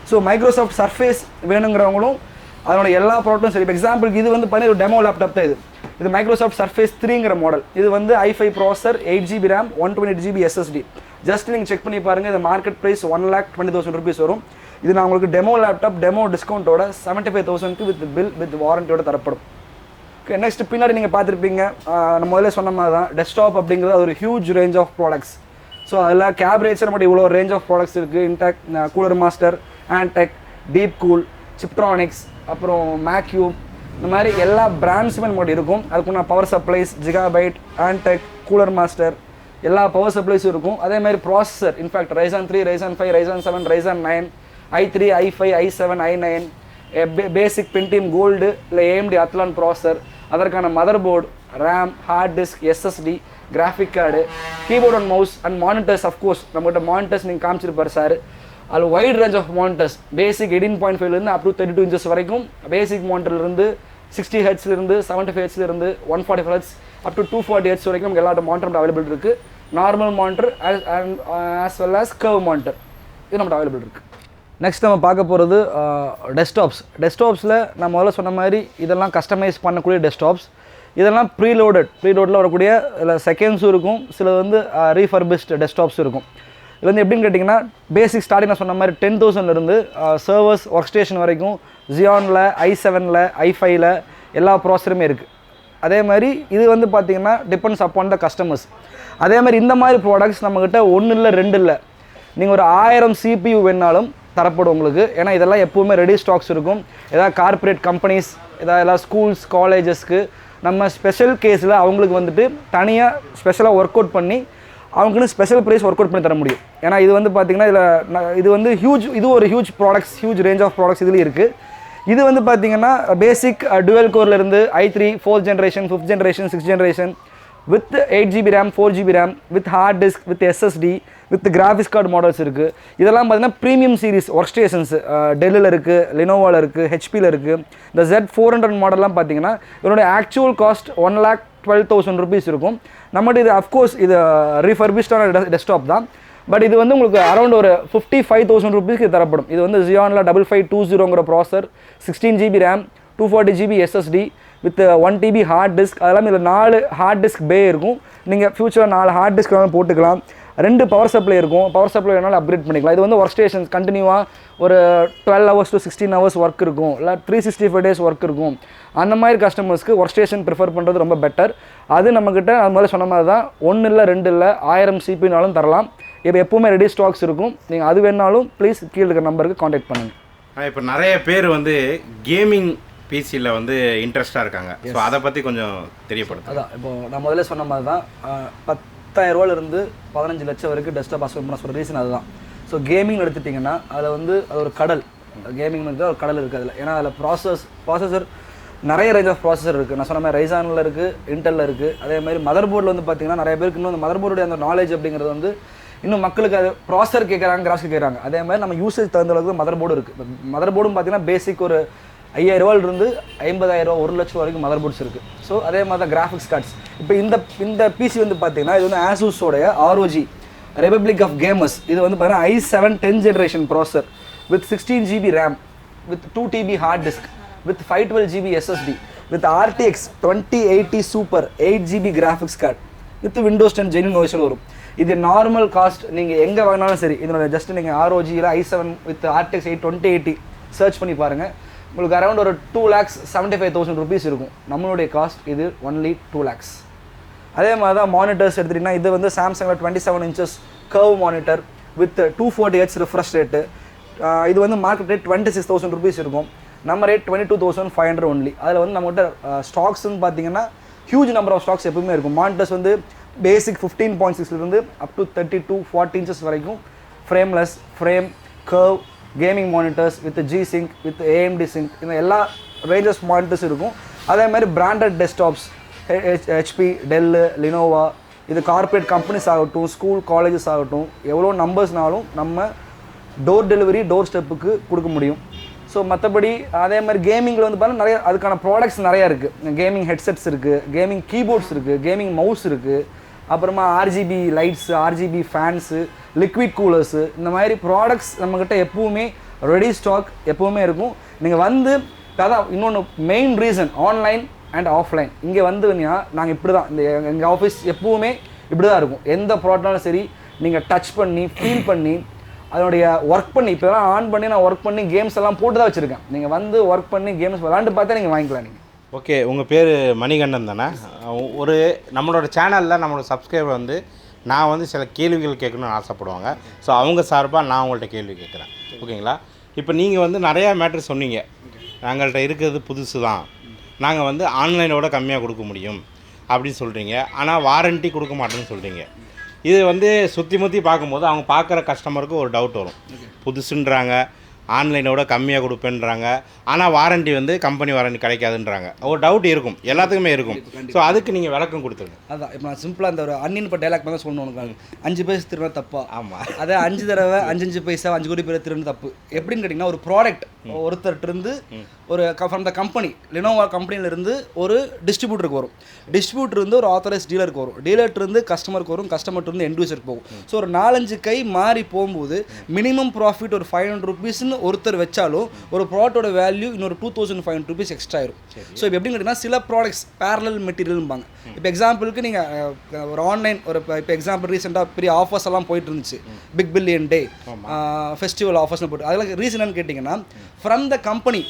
ஸோ மைக்ரோசாஃப்ட் சர்ஃபேஸ் வேணுங்கிறவங்களும் அதனோட எல்லா ப்ராடக்ட்டும் சரி. இப்போ எக்ஸாம்பிளுக்கு இது வந்து பார்த்தீங்கன்னா ஒரு டெமோ லேப்டாப் தான். இது மைக்ரோசாஃப்ட் சர்ஃபேஸ் 3ங்கிற மாடல். இது வந்து i5 ப்ராசர், 8 GB RAM, 128 GB SSD. Just நீங்கள் செக் பண்ணி பாருங்கள், இது மார்க்கெட் ப்ரைஸ் 1,20,000 rupees வரும். இது நான் உங்களுக்கு டெமோ லேப்டாப் டெமோ டிஸ்கவுண்ட்டோட 75,000க்கு வித் பில் வித் வாரண்டியோட தரப்படும். ஓகே, நெக்ஸ்ட் பின்னாடி நீங்கள் பார்த்துருப்பீங்க, நம்ம முதல்ல சொன்ன மாதிரி தான் டெஸ்க்டாப் அப்படிங்கிறது அது ஒரு huge range of products. So அதில் கேப்ரேச்சர் மட்டும் இவ்வளோ ரேஞ்ச் ஆஃப் ப்ராடக்ட்ஸ் இருக்குது. இன்டெக், cooler master, antec, deep cool, சிப்ட்ரானிக்ஸ், அப்புறம் மேக்யூப், இந்த மாதிரி எல்லா பிராண்ட்ஸுமே நம்மகிட்ட இருக்கும். அதுக்குன்னா power supplies, gigabyte, antec, cooler master எல்லா பவர் சப்ளைஸும் இருக்கும். அதே மாதிரி processor, in fact Ryzen 3, Ryzen 5, Ryzen 7, Ryzen 9, i3, i5, i7, i9, basic Pentium gold இல்லை AMD அத்லான் ப்ராசஸர், அதற்கான motherboard, RAM, hard disk, SSD, graphic card, keyboard and mouse and monitors. Of course நம்மகிட்ட monitors நீங்கள் காமிச்சிருப்பார் sir. அது wide range of monitors, basic 18.5லேருந்து up to 32 inches வரைக்கும். Basic மானிட்டர்லேருந்து 60 ஹெட்ஸ்லேருந்து 75 ஹெட்ஸ்லேருந்து 145 ஹெட்ஸ் அப் டு 240 ஹெட்ஸ் வரைக்கும் நமக்கு எல்லா மானிட்டர் அவைலபிள் இருக்குது. Normal monitor as well as curve monitor இது நம்மகிட்ட அவைலபிள் இருக்குது. நெக்ஸ்ட் நம்ம பார்க்க போகிறது டெஸ்க்டாப்ஸ். டெஸ்க்டாப்ஸில் நான் முதல்ல சொன்ன மாதிரி இதெல்லாம் கஸ்டமைஸ் பண்ணக்கூடிய டெஸ்க்டாப்ஸ். இதெல்லாம் ப்ரீலோடில் வரக்கூடிய இல்லை செகண்ட்ஸும் இருக்கும், சில வந்து ரீஃபர்பிஷ்டு டெஸ்க்டாப்ஸ் இருக்கும். இது வந்து எப்படின்னு கேட்டிங்கன்னா பேசிக் ஸ்டார்டிங் நான் சொன்ன மாதிரி 10,000லேருந்து சர்வர்ஸ் ஒர்க் ஸ்டேஷன் வரைக்கும் Xeonல i7ல i5ல எல்லா ப்ராசஸருமே இருக்குது. அதே மாதிரி இது வந்து பார்த்திங்கன்னா டிபெண்ட்ஸ் அப்பான் த கஸ்டமர்ஸ். அதே மாதிரி இந்த மாதிரி ப்ராடக்ட்ஸ் நம்மக்கிட்ட 1 இல்லை 2 இல்லை, நீங்கள் ஒரு 1000 CPU வேணாலும் தரப்படும் உங்களுக்கு. ஏன்னா இதெல்லாம் எப்போவுமே ரெடி ஸ்டாக்ஸ் இருக்கும். ஏதாவது கார்ப்பரேட் கம்பெனிஸ், எல்லாம் ஸ்கூல்ஸ் காலேஜஸ்க்கு நம்ம ஸ்பெஷல் கேஸில் அவங்களுக்கு வந்துட்டு தனியாக ஸ்பெஷலாக ஒர்க் அவுட் பண்ணி அவங்களுக்குன்னு ஸ்பெஷல் ப்ரைஸ் ஒர்க் அவுட் பண்ணி தர முடியும். ஏன்னா இது வந்து பார்த்திங்கன்னா இது வந்து இது ஒரு huge products, huge range of products இதுலேயும் இருக்குது. இது வந்து பார்த்திங்கன்னா பேசிக் டுவெல் கோர்லேருந்து i3 4th generation 5th generation 6th generation with 8GB RAM 4GB RAM with hard disk with SSD with graphics card models இருக்குது. இதெல்லாம் பார்த்திங்கன்னா ப்ரீமியம் சீரிஸ் ஒர்க் ஸ்டேஷன்ஸ் டெல்லில் இருக்குது, லினோவாவில் இருக்குது, ஹெச்பியில் இருக்குது. இந்த Z400 மாடல்லாம் பார்த்திங்கன்னா இதனுடைய ஆக்சுவல் காஸ்ட் 1,12,000 rupees இருக்கும். நம்மகிட்ட இது அஃப்கோர்ஸ் இது ரீஃபர்பிஷ்டான டெஸ்க்டாப் தான், பட் இது வந்து உங்களுக்கு அரௌண்ட் ஒரு 55,000 rupeesக்கு தரப்படும். இது வந்து Xeonல 5520ங்கிற ப்ராசர், 16GB RAM 240GB SSD with 1TB hard disk. அதெல்லாம் இதில் 4 ஹார்ட் டிஸ்க் பே இருக்கும். நீங்கள் ஃபியூச்சரில் 4 ஹார்ட் டிஸ்க் வேணாலும் போட்டுக்கலாம். 2 பவர் சப்ளை இருக்கும், பவர் சப்ளை வேணாலும் அப்கிரேட் பண்ணிக்கலாம். இது வந்து ஒர்க் ஸ்டேஷன்ஸ் கண்டினியூவாக ஒரு 12 hours to 16 hours ஒர்க் இருக்கும், இல்லை 365 days ஒர்க் இருக்கும். அந்த மாதிரி கஸ்டமர்ஸ்க்கு ஒர்க் ஸ்டேஷன் ப்ரிஃபர் பண்ணுறது ரொம்ப பெட்டர். அது நம்மக்கிட்ட அது மாதிரி சொன்ன மாதிரி தான் 1 இல்லை 2 இல்லை 1000 CPU தரலாம். இப்போ எப்போவுமே ரெடி ஸ்டாக்ஸ் இருக்கும். நீங்கள் அது வேணாலும் ப்ளீஸ் கீழே இருக்கிற நம்பருக்கு காண்டாக்ட் பண்ணுங்கள். இப்போ நிறைய பேர் வந்து கேமிங் பிசியில் வந்து இன்ட்ரெஸ்ட்டாக இருக்காங்க. ஸோ அதை பற்றி கொஞ்சம் தெரியப்படுது. அதான் இப்போ நான் முதல்ல சொன்ன மாதிரி தான் 10,000 15 லட்சம் வரைக்கும் டெஸ்க்டாப் அசோல் பண்ண சொல்கிற ரீசன் அதுதான். ஸோ கேமிங் எடுத்துட்டிங்கன்னா அதில் வந்து அது ஒரு கடல், கேமிங் வந்து ஒரு கடல் இருக்குது அதில். ஏன்னா அதில் ப்ராசஸர் நிறைய ரேஞ்ச் ஆஃப் ப்ராசஸர் இருக்குது. நான் சொன்ன மாதிரி ரைசானில் இருக்குது, இன்டெல்லில் இருக்குது. அதே மாதிரி மதர் போர்டில் வந்து பார்த்திங்கன்னா நிறைய பேருக்கு இன்னும் அந்த மதர் போர்டுடைய அந்த நாலேஜ் அப்படிங்கிறது வந்து இன்னும் மக்களுக்கு அது ப்ராசஸர் கேட்குறாங்க, கிராஃபிக்ஸ் கேட்குறாங்க. அதே மாதிரி நம்ம யூசேஜ் தகுந்த அளவுக்கு மதர் போர்டு இருக்குது. மதர் போர்டும் பார்த்திங்கன்னா பேசிக் ஒரு 5,000 50,000 1 லட்சம் வரைக்கும் மதர் போர்ட்ஸ் இருக்குது. ஸோ அதே மாதிரி தான் கிராஃபிக்ஸ் கார்ட்ஸ். இப்போ இந்த பிசி வந்து பார்த்திங்கன்னா இது வந்து ஆசூஸோடைய ROG ரெபப்ளிக் ஆஃப் கேமர்ஸ். இது வந்து பார்த்தீங்கன்னா i7 10th generation processor with 16GB RAM with 2TB heart disk with 512GB SSD with RTX 2080 super 8GB graphics card with Windows 10 genuine version வரும். இது நார்மல் காஸ்ட் நீங்கள் எங்கே வாங்கினாலும் சரி, இதனோட ஜஸ்ட் நீங்கள் ROGயில் i7 வித் RTX 2080 சர்ச் பண்ணி பாருங்கள். உங்களுக்கு அரௌண்ட் ஒரு 2,75,000 rupees இருக்கும். நம்மளுடைய காஸ்ட் இது ஒன்லி 2 lakhs. அதே மாதிரி தான் மானிட்டர்ஸ் எடுத்துட்டிங்கன்னா இது வந்து சாம்சங்கில் 27 inches curve monitor with 240Hz refresh rate. இது வந்து மார்க்கெட் ரேட் 26,000 rupees இருக்கும். நம்ம ரேட் 22,500 ஒன்லி. அதில் வந்து நம்மகிட்ட ஸ்டாக்ஸ்ன்னு பார்த்தீங்கன்னா ஹியூஜ் நம்பர் ஆஃப் ஸ்டாக்ஸ் எப்பவுமே இருக்கும். மானிட்டர்ஸ் வந்து பேசிக் 15.6 அப் டு 32-40 inches வரைக்கும் frameless, frame, curve, gaming monitors with G-Sync with AMD Sync இந்த எல்லா ரேஞ்சஸ் மானிட்டர்ஸ் இருக்கும். அதே மாதிரி branded desktops HP, Dell, Lenovo, இது கார்ப்பரேட் கம்பெனிஸ் ஆகட்டும், ஸ்கூல் காலேஜஸ் ஆகட்டும், எவ்வளோ நம்பர்ஸ்னாலும் நம்ம டோர் டெலிவரி டோர் ஸ்டெப்புக்கு கொடுக்க முடியும். ஸோ மற்றபடி அதே மாதிரி கேமிங்கில் வந்து பார்த்தீங்கன்னா நிறைய அதுக்கான ப்ராடக்ட்ஸ் நிறையா இருக்குது. கேமிங் ஹெட்செட்ஸ் இருக்குது, கேமிங் கீபோர்ட்ஸ் இருக்குது, கேமிங் மவுஸ் இருக்குது, அப்புறமா RGB lights, RGB fans, liquid coolers, இந்த மாதிரி ப்ராடக்ட்ஸ் நம்மக்கிட்ட எப்பவுமே ரெடி ஸ்டாக் எப்போவுமே இருக்கும். நீங்கள் வந்து அதான் இன்னொன்று main reason online and offline. இங்கே வந்துன்னா நாங்கள் இப்படி தான் எங்கள் ஆஃபீஸ் எப்போவுமே இப்படி தான் இருக்கும். எந்த ப்ராடக்ட்னாலும் சரி நீங்கள் டச் பண்ணி ஃபீல் பண்ணி அதனுடைய ஒர்க் பண்ணி இப்போலாம் ஆன் பண்ணி நான் ஒர்க் பண்ணி கேம்ஸ் எல்லாம் போட்டு தான் வச்சுருக்கேன். நீங்கள் வந்து ஒர்க் பண்ணி கேம்ஸ் விளாண்டு பார்த்தா நீங்கள் வாங்கிக்கலாம். நீங்கள் ஓகே, உங்கள் பேர் மணிகண்டன் தானே? ஒரு நம்மளோட சேனலில் நம்மளோட சப்ஸ்கிரைபர் வந்து நான் வந்து சில கேள்விகள் கேட்கணும்னு ஆசைப்படுவாங்க. ஸோ அவங்க சார்பாக நான் உங்கள்கிட்ட கேள்வி கேட்குறேன், ஓகேங்களா? இப்போ நீங்கள் வந்து நிறையா மேட்ரு சொன்னீங்க. நாங்கள்கிட்ட இருக்கிறது புதுசு தான், நாங்கள் வந்து ஆன்லைனோட கம்மியாக கொடுக்க முடியும் அப்படின்னு சொல்கிறீங்க. ஆனால் வாரண்ட்டி கொடுக்க மாட்டேன்னு சொல்கிறீங்க. இது வந்து சுற்றி முற்றி பார்க்கும்போது அவங்க பார்க்குற கஸ்டமருக்கு ஒரு டவுட் வரும். புதுசுன்றாங்க, ஆன்லைனோட கம்மியாக கொடுப்பேன்றாங்க, ஆனால் வாரண்ட்டி வந்து கம்பெனி வாரண்ட்டி கிடைக்காதுன்றாங்க. ஒரு டவுட் இருக்கும், எல்லாத்துக்குமே இருக்கும். ஸோ அதுக்கு நீங்கள் விளக்கம் கொடுத்துருங்க. அதான் இப்போ நான் சிம்பிளாக அந்த ஒரு அன்னின் இப்போ டைலாக் தான் சொல்லணும். உனக்கு 5 பைசா திரும்ப தப்பா? ஆமாம். அதை 5 தடவை 5 பைசா 5 கோடி பேர் திரும்ப தப்பு. எப்படின்னு கேட்டிங்கன்னா ஒரு ப்ராடக்ட் ஒருத்தர்கிட்டருந்து ஒரு ஃப்ரம் த கம்பெனி லினோவா கம்பெனிலேருந்து ஒரு டிஸ்ட்ரிபியூட்டருக்கு வரும், டிஸ்ட்ரிபியூட்டர் ஒரு ஆத்தரைஸ் டீலருக்கு வரும், டீலர்லேருந்து கஸ்டமருக்கு வரும், கஸ்டமர்லேருந்து எண்ட் யூசருக்கு போகும். ஸோ ஒரு 4-5 கை மாறி போகும்போது மினிமம் ப்ராஃபிட் ஒரு 500 rupeesன்னு ஒருத்தர் வச்சாலும் ஒரு ப்ராடக்ட்டோட வேல்யூ இன்னொரு 2500 rupees எக்ஸ்ட்ரா ஆயிரும். ஸோ இப்போ எப்படின்னு கேட்டிங்கன்னா சில ப்ராடக்ட்ஸ் பேரலல் மெட்டீரியல்பாங்க. இப்போ எக்ஸாம்பிளுக்கு நீங்கள் ஒரு ஆன்லைன் ஒரு இப்போ எக்ஸாம்பிள் ரீசெண்டாக பெரிய ஆஃபர்ஸ் எல்லாம் போயிட்டு இருந்துச்சு, பிக் பில்லியன் டே, ஃபெஸ்டிவல் ஆஃபர்ஸ்னு போட்டு. அதெல்லாம் ரீசன் என்னன்னு கேட்டிங்கன்னா ஃப்ரம் த கம்பெனி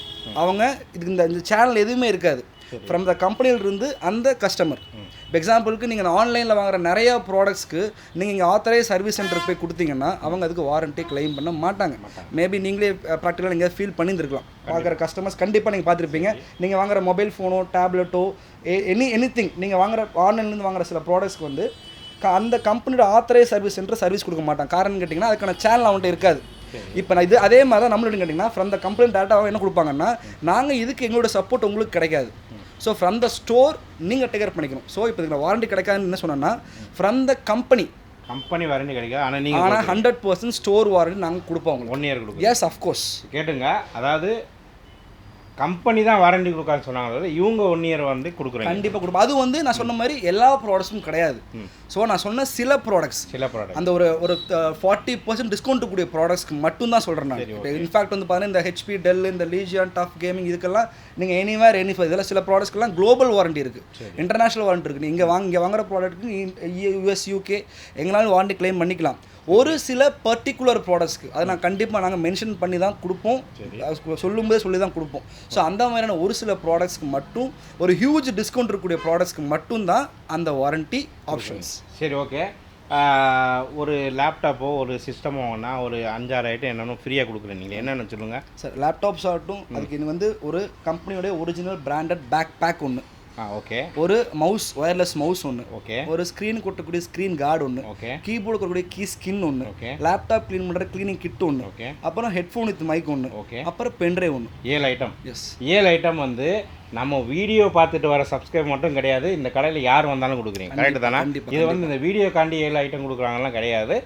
அவங்க இதுக்கு இந்த சேனல் எதுவுமே இருக்காது, ஃப்ரம் த கம்பெனியிலிருந்து அந்த கஸ்டமர். இப்போ எக்ஸாம்பிளுக்கு நீங்கள் ஆன்லைனில் வாங்குற நிறையா ப்ராடக்ட்ஸ்க்கு நீங்கள் இங்கே ஆத்தரைஸ் சர்வீஸ் சென்டருக்கு போய் கொடுத்தீங்கன்னா அவங்க அதுக்கு வாரண்ட்டி கிளைம் பண்ண மாட்டாங்க. மேபி நீங்களே ப்ராக்டிக்கலாக நீங்கள் ஃபீல் பண்ணியிருந்துருக்கலாம். பார்க்குற கஸ்டமர்ஸ் கண்டிப்பாக நீங்கள் பார்த்துருப்பீங்க. நீங்கள் வாங்குற மொபைல் ஃபோனோ டேப்லெட்டோ எனிதிங் நீங்கள் வாங்குற ஆன்லைன்லேருந்து வாங்குற சில ப்ராடக்ட்ஸ்க்கு வந்து அந்த கம்பெனியோட ஆத்தரைஸ் சர்வீஸ் சென்டர் சர்வீஸ் கொடுக்க மாட்டாங்க. காரணம் கேட்டிங்கன்னா அதுக்கான சேனல் அவன்கிட்ட இருக்காது. இப்போ நான் இது அதே மாதிரி தான் நம்மளுடைய கேட்டிங்கன்னா ஃப்ரம் த கம்பெனி டேட்டாவை என்ன கொடுப்பாங்கன்னா நாங்கள் இதுக்கு எங்களோட சப்போர்ட் உங்களுக்கு கிடைக்காது. ஸோ ஃப்ரம் த ஸ்டோர் நீங்கள் டேக் கேர் பண்ணிக்கணும். ஸோ இப்போ இதுக்கு வாரண்டி கிடைக்காதுன்னு என்ன சொன்னோன்னா ஃப்ரம் த கம்பெனி வாரண்டி கிடைக்காது. ஆனால் நீங்கள் 100% ஸ்டோர் வாரண்டி நாங்கள் கொடுப்போம் உங்களுக்கு. 1 year கொடுப்போம். Yes of course. கேட்டுங்க, அதாவது கம்பெனி தான் வாரண்டி கொடுக்கான்னு சொன்னாங்க, இவங்க 1 year வந்து கொடுக்குறாங்க. கண்டிப்பாக கொடுப்போம். அது வந்து நான் சொன்ன மாதிரி எல்லா ப்ராடக்ட்ஸும் கிடையாது. ஸோ நான் சொன்ன சில ப்ராடக்ட்ஸ் அந்த ஒரு 40% டிஸ்கவுண்ட் கூடிய ப்ராடக்ட்ஸ்க்கு மட்டும் தான் சொல்கிறேன் நான். இப்போ இன்ஃபேக்ட் வந்து பார்த்தீங்கன்னா இந்த ஹெச்பி, டெல், இந்த லீஜியான், டஃப் கேமிங் இதுக்கெல்லாம் நீங்கள் எனிவேர் எனிஃபை இதெல்லாம் சில ப்ராடக்ட்ஸ்க்கெல்லாம் குளோபல் வாரண்டி இருக்குது, இன்டர்நேஷனல் வாரண்டி இருக்குது. நீங்கள் இங்கே வாங்குற ப்ராடக்ட்டுக்கு US, UK எங்களாலும் வாரண்டி கிளைம் பண்ணிக்கலாம். ஒரு சில பர்டிகுலர் ப்ராடக்ட்ஸ்க்கு அதை நான் கண்டிப்பாக நாங்கள் மென்ஷன் பண்ணி தான் கொடுப்போம், சொல்லும்போதே சொல்லி தான் கொடுப்போம். ஸோ அந்த மாதிரியான ஒரு சில ப்ராடக்ட்ஸ்க்கு மட்டும் ஒரு ஹியூஜ் டிஸ்கவுண்ட் இருக்கக்கூடிய ப்ராடக்ட்ஸ்க்கு மட்டும்தான் அந்த வாரண்டி ஆப்ஷன்ஸ். சரி, ஓகே. ஒரு லேப்டாப்போ ஒரு சிஸ்டமோ வாங்கினா ஒரு 5-6 ஐட்டம் என்னென்ன ஃப்ரீயாக கொடுக்குறேன், நீங்கள் என்னென்னு சொல்லுங்கள் சார். லேப்டாப்ஸ் ஆகட்டும், அதுக்கு இது வந்து ஒரு கம்பெனியோடைய ஒரிஜினல் பிராண்டட் பேக் ஒன்று, ஓகே, ஒரு மவுஸ், ஒயர்லெஸ் மவுஸ் ஒன்று, ஓகே, ஒரு ஸ்க்ரீன் கொட்டக்கூடிய ஸ்க்ரீன் கார்டு ஒன்று, ஓகே, கீபோர்டு கொட்டக்கூடிய கீ ஸ்கின் ஒன்று, ஓகே, லேப்டாப் க்ளீன் பண்ணுற க்ளீனிங் கிட் ஒன்று, ஓகே, அப்புறம் ஹெட்ஃபோன் வித் மைக் ஒன்று, ஓகே, அப்புறம் பென்ட்ரைவ் ஒன்று. 7 ஐட்டம். எஸ், 7 ஐட்டம் வந்து நம்ம வீடியோ பார்த்துட்டு வர சப்ஸ்கிரைப் மட்டும் கிடையாது, இந்த கடையில் யார் வந்தாலும் கொடுக்குறீங்க, கரெக்டு தானே? இது வந்து இந்த வீடியோக்காண்டி 7 ஐட்டம் கொடுக்குறாங்கலாம் கிடையாது.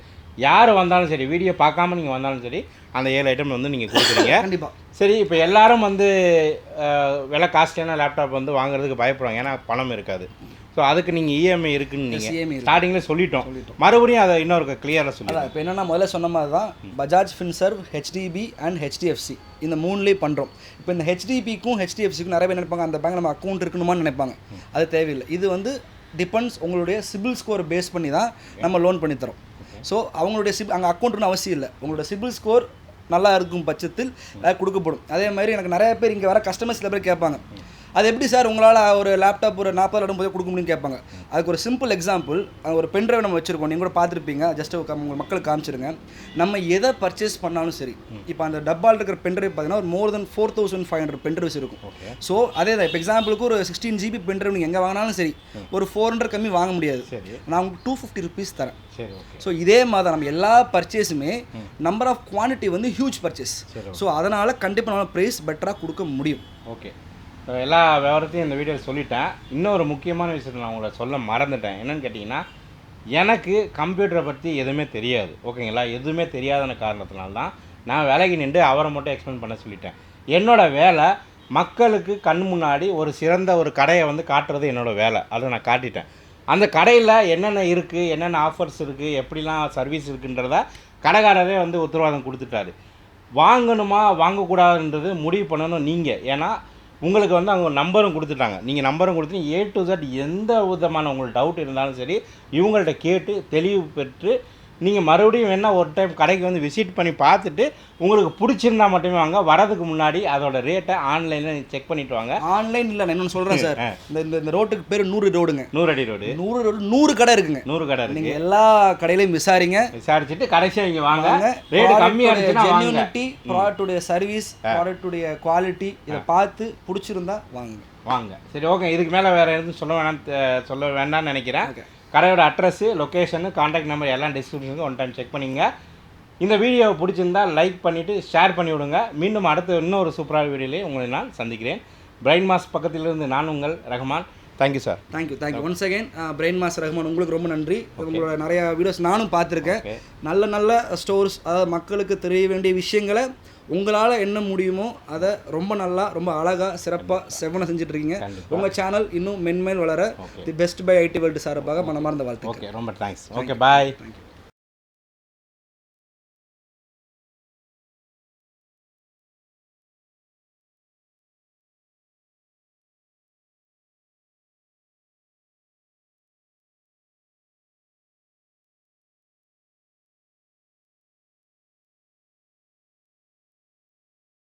யார் வந்தாலும் சரி, வீடியோ பார்க்காம நீங்கள் வந்தாலும் சரி, அந்த 7 ஐட்டம் வந்து நீங்கள் கொடுக்குறீங்க. கண்டிப்பாக. சரி, இப்போ எல்லாரும் வந்து விலை காஸ்ட்லியான லேப்டாப் வந்து வாங்குறதுக்கு பயப்படுவாங்க, ஏன்னா பணம் இருக்காது. ஸோ அதுக்கு நீங்கள் இஎம்ஐ இருக்குன்னு நீங்கள் ஸ்டார்டிங்கில் சொல்லிட்டோம். மறுபடியும் அதை இன்னொரு கிளியராக சொல்லுங்கள். இப்போ என்னென்னா முதல்ல சொன்ன மாதிரி தான் Bajaj Finserv, HDB and HDFC இந்த 3லேயே பண்ணுறோம். இப்போ இந்த HDBக்கும் HDFCக்கும் நிறைய பேர் நினைப்பாங்க அந்த பேங்க் நம்ம அக்கௌண்ட் இருக்கணுமான்னு நினைப்பாங்க. அது தேவையில்லை. இது வந்து டிபெண்ட்ஸ் உங்களுடைய சிபில் ஸ்கோர் பேஸ் பண்ணி தான் நம்ம லோன் பண்ணித்தரோம். ஸோ அவங்களுடைய அங்கே அக்கௌண்ட்டுன்னு அவசியம் இல்லை, உங்களோட சிபில் ஸ்கோர் நல்லா இருக்கும் பட்சத்தில் கொடுக்கப்படும். அதே மாதிரி எனக்கு நிறைய பேர் இங்கே வர கஸ்டமர்ஸ் சில பேர் கேட்பாங்க, அது எப்படி சார் உங்களால் ஒரு லேப்டாப் ஒரு 40,000 போய் கொடுக்க முடியும்னு கேட்பாங்க. அதுக்கு ஒரு சிம்பிள் எக்ஸாம்பிள், ஒரு பென்ட்ரைவ் நம்ம வச்சுருக்கோம், நீங்கள் கூட பார்த்துருப்பீங்க, ஜஸ்ட் உங்கள் மக்களுக்கு காமிச்சிருங்க. நம்ம எதை பர்ச்சேஸ் பண்ணாலும் சரி, இப்போ அந்த டப்பால் இருக்கிற பென்ட்ரைவ் பார்த்தீங்கன்னா ஒரு மோர் தென் 4,500 பென்ட்ரைவ்ஸ் இருக்கும். ஸோ அதே தான் இப்போ எக்ஸாம்பிளுக்கு ஒரு 16 GB பென்ட்ரைவ் நீங்கள் எங்கே வாங்கினாலும் சரி ஒரு 400 கம்மி வாங்க முடியாது, நான் உங்களுக்கு 250 rupees தரேன். ஸோ இதே மாதிரி நம்ம எல்லா பர்ச்சேஸுமே நம்பர் ஆஃப் குவான்டிட்டி வந்து ஹியூஜ் பர்ச்சேஸ். ஸோ அதனால் கண்டிப்பாக நம்ம ப்ரைஸ் பெட்டராக கொடுக்க முடியும். ஓகே, எல்லா விவரத்தையும் இந்த வீடியோவில் சொல்லிட்டேன். இன்னொரு முக்கியமான விஷயத்தை நான் உங்களை சொல்ல மறந்துட்டேன். என்னென்னு கேட்டிங்கன்னா, எனக்கு கம்ப்யூட்டரை பற்றி எதுவுமே தெரியாது, ஓகேங்களா? எதுவுமே தெரியாதன காரணத்தினால்தான் நான் வேலைக்கு நின்று அவரை மட்டும் எக்ஸ்பிளைன் பண்ண சொல்லிட்டேன். என்னோடய வேலை மக்களுக்கு கண் முன்னாடி ஒரு சிறந்த ஒரு கடையை வந்து காட்டுறது என்னோடய வேலை. அதை நான் காட்டிட்டேன். அந்த கடையில் என்னென்ன இருக்குது, என்னென்ன ஆஃபர்ஸ் இருக்குது, எப்படிலாம் சர்வீஸ் இருக்குன்றத கடைக்காரரே வந்து உத்தரவாதம் கொடுத்துட்டாரு. வாங்கணுமா வாங்கக்கூடாதுன்றது முடிவு பண்ணணும் நீங்கள். ஏன்னா உங்களுக்கு வந்து அவங்க நம்பரும் கொடுத்துட்டாங்க, நீங்கள் நம்பரும் கொடுத்து A to Z எந்த விதமான உங்களுக்கு டவுட் இருந்தாலும் சரி இவங்கள்ட்ட கேட்டு தெளிவு பெற்று நீங்கள் மறுபடியும் வேணால் ஒரு டைம் கடைக்கு வந்து விசிட் பண்ணி பார்த்துட்டு உங்களுக்கு பிடிச்சிருந்தா மட்டுமே வாங்க. வரதுக்கு முன்னாடி அதோட ரேட்டை ஆன்லைனில் செக் பண்ணிட்டு வாங்க. ஆன்லைன் இல்லை, நான் இன்னொன்று சொல்கிறேன் சார். இந்த ரோட்டுக்கு பேர் 100 ரோடுங்க, 100 அடி ரோடு, 100 ரோடு, 100 கடை இருக்குங்க. 100 கடை இருக்குது. நீங்கள் எல்லா கடையிலையும் விசாரிச்சுட்டு கடைசியாக இங்கே வாங்க. ரேட்டு கம்மியாக இருந்துச்சுன்னா ஜென்யூனிட்டி, ப்ராடக்ட்டுடைய சர்வீஸ், ப்ராடக்ட்டுடைய குவாலிட்டி இதை பார்த்து பிடிச்சிருந்தா வாங்க. சரி, ஓகே. இதுக்கு மேலே வேறு எதுவும் சொல்ல வேண்டாம்னு நினைக்கிறேன். கடையோட அட்ரஸு, லொக்கேஷனு, கான்டாக்ட் நம்பர் எல்லாம் டிஸ்கிரிப்ஷனுக்கு ஒன் டைம் செக் பண்ணிங்க. இந்த வீடியோவை பிடிச்சிருந்தால் லைக் பண்ணிவிட்டு ஷேர் பண்ணி விடுங்க. மீண்டும் அடுத்த இன்னொரு சூப்பரான வீடியோலேயே உங்களை நான் சந்திக்கிறேன். பிரைன் மாஸ் பக்கத்திலிருந்து நான் உங்கள் Rahman. Thank you sir. Thank you once again. Brain Mass Rahman, உங்களுக்கு ரொம்ப நன்றி. உங்களோட நிறையா வீடியோஸ் நானும் பார்த்துருக்கேன். நல்ல ஸ்டோர்ஸ், அதாவது மக்களுக்கு தெரிய வேண்டிய விஷயங்களை உங்களால் என்ன முடியுமோ அதை ரொம்ப நல்லா, ரொம்ப அழகாக, சிறப்பாக செவனை செஞ்சுட்ருக்கீங்க. உங்கள் சேனல் இன்னும் மென்மேல் வளர the best by IT world சார்பாக மனமார்ந்த வாழ்த்து. ஓகே, ரொம்ப தேங்க்ஸ். ஓகே, பாய்.